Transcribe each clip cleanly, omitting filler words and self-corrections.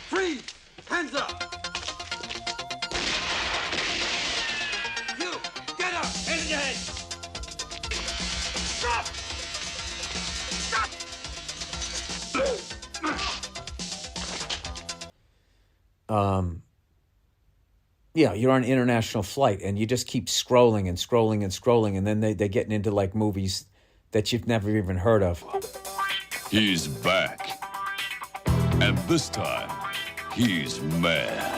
Freeze! Hands up! You! Get up! Hand in your head! Stop! Stop! Yeah, you're on an international flight and you just keep scrolling and scrolling and scrolling, and then they're getting into like movies that you've never even heard of. He's back. And this time, he's mad.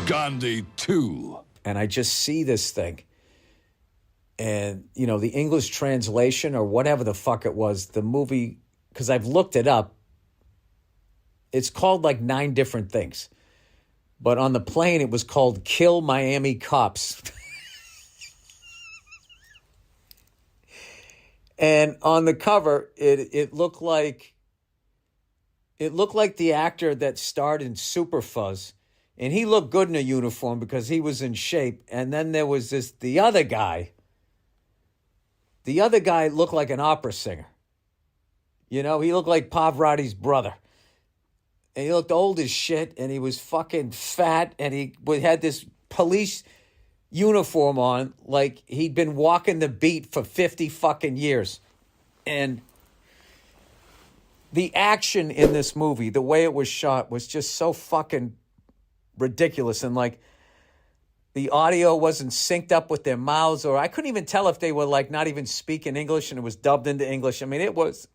Gandhi 2. And I just see this thing. And, you know, the English translation or whatever the fuck it was, the movie, because I've looked it up, it's called like 9 different things. But on the plane, it was called Kill Miami Cops. And on the cover, it looked like the actor that starred in Super Fuzz. And he looked good in a uniform because he was in shape. And then there was the other guy. The other guy looked like an opera singer. You know, he looked like Pavarotti's brother. And he looked old as shit, and he was fucking fat, and he had this police uniform on like he'd been walking the beat for 50 fucking years. And the action in this movie, the way it was shot, was just so fucking ridiculous. And like the audio wasn't synced up with their mouths, or I couldn't even tell if they were like not even speaking English and it was dubbed into English. I mean, it was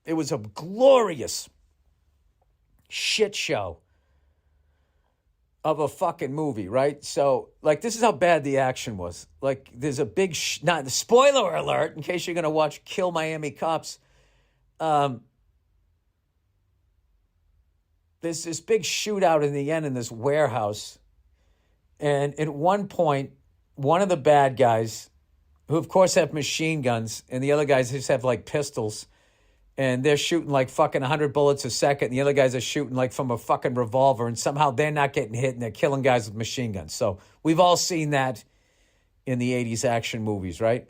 a glorious shit show of a fucking movie, right? So, like, this is how bad the action was. Like, there's a big, not spoiler alert, in case you're going to watch Kill Miami Cops. There's this big shootout in the end in this warehouse. And at one point, one of the bad guys, who of course have machine guns, and the other guys just have like pistols, and they're shooting like fucking 100 bullets a second. And the other guys are shooting like from a fucking revolver. And somehow they're not getting hit and they're killing guys with machine guns. So we've all seen that in the 80s action movies, right?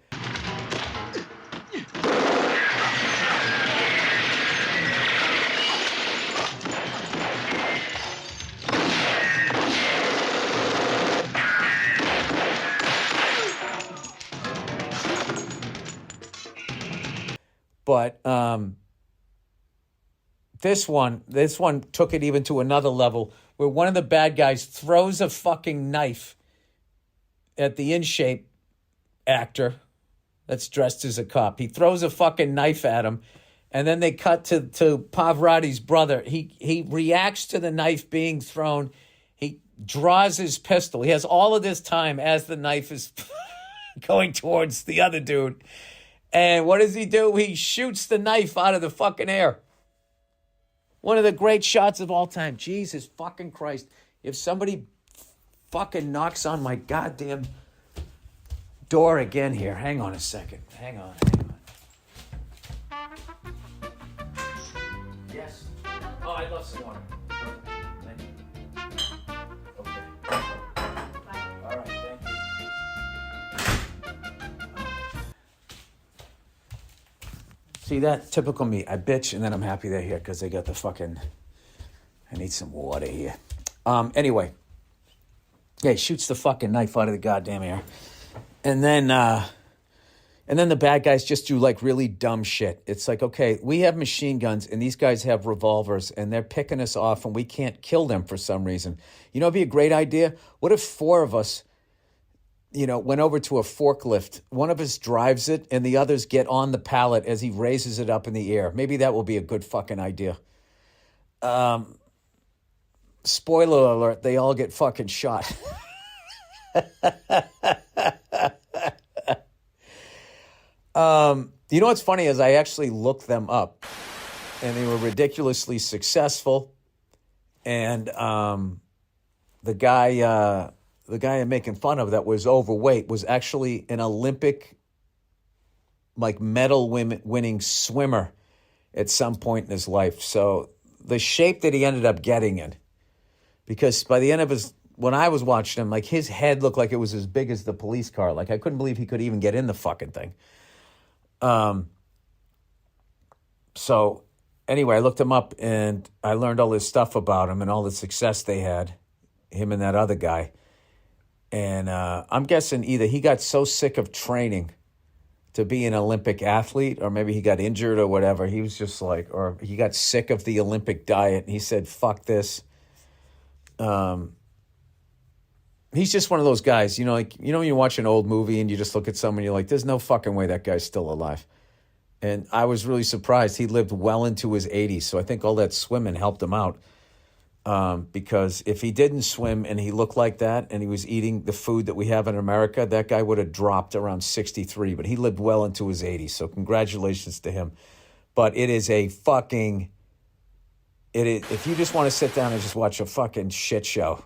But this one took it even to another level, where one of the bad guys throws a fucking knife at the in-shape actor that's dressed as a cop. He throws a fucking knife at him, and then they cut to Pavarotti's brother. He reacts to the knife being thrown. He draws his pistol. He has all of this time as the knife is going towards the other dude. And what does he do? He shoots the knife out of the fucking air. One of the great shots of all time. Jesus fucking Christ. If somebody fucking knocks on my goddamn door again here. Hang on a second. Hang on. Yes. Oh, I'd love some water. Thank you. Okay. All right, thank you. See that? Typical me. I bitch and then I'm happy they're here because they got the fucking... I need some water here. Anyway. Yeah, he shoots the fucking knife out of the goddamn air. And then the bad guys just do like really dumb shit. It's like, okay, we have machine guns and these guys have revolvers and they're picking us off and we can't kill them for some reason. You know, it'd be a great idea. What if 4 of us, went over to a forklift. One of us drives it and the others get on the pallet as he raises it up in the air. Maybe that will be a good fucking idea. Spoiler alert, they all get fucking shot. You know what's funny is I actually looked them up and they were ridiculously successful. And the guy I'm making fun of that was overweight was actually an Olympic medal winning swimmer at some point in his life. So the shape that he ended up getting in, because by the end of when I was watching him, his head looked like it was as big as the police car. I couldn't believe he could even get in the fucking thing. So anyway, I looked him up and I learned all this stuff about him and all the success they had, him and that other guy. And I'm guessing either he got so sick of training to be an Olympic athlete, or maybe he got injured or whatever. He was just like, or he got sick of the Olympic diet. And he said, fuck this. He's just one of those guys, when you watch an old movie and you just look at someone, you're like, there's no fucking way that guy's still alive. And I was really surprised. He lived well into his 80s. So I think all that swimming helped him out. Because if he didn't swim and he looked like that and he was eating the food that we have in America, that guy would have dropped around 63. But he lived well into his 80s. So congratulations to him. But it is a fucking... if you just want to sit down and just watch a fucking shit show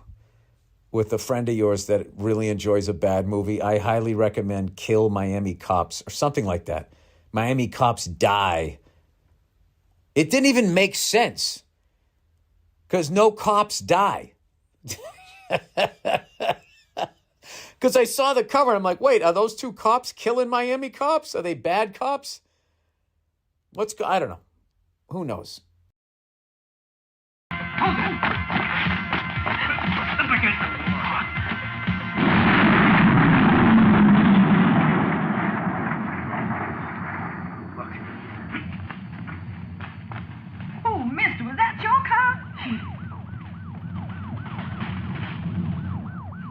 with a friend of yours that really enjoys a bad movie, I highly recommend Kill Miami Cops or something like that. Miami Cops Die. It didn't even make sense because no cops die. Because I saw the cover and I'm like, wait, are those two cops killing Miami cops? Are they bad cops? I don't know. Who knows?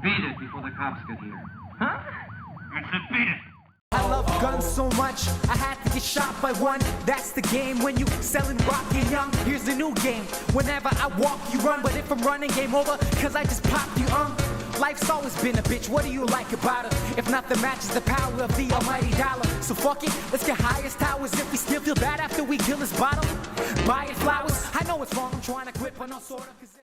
Beat it before the cops get here. Huh? I said beat it. I love guns so much, I had to get shot by one. That's the game when you selling rock and young. Here's the new game. Whenever I walk, you run. But if I'm running, game over, cause I just popped you. Life's always been a bitch. What do you like about her? If nothing matches the power of the almighty dollar. So fuck it, let's get highest towers. If we still feel bad after we kill this bottle, buying flowers. I know it's wrong, I'm trying to quit, but no sort of.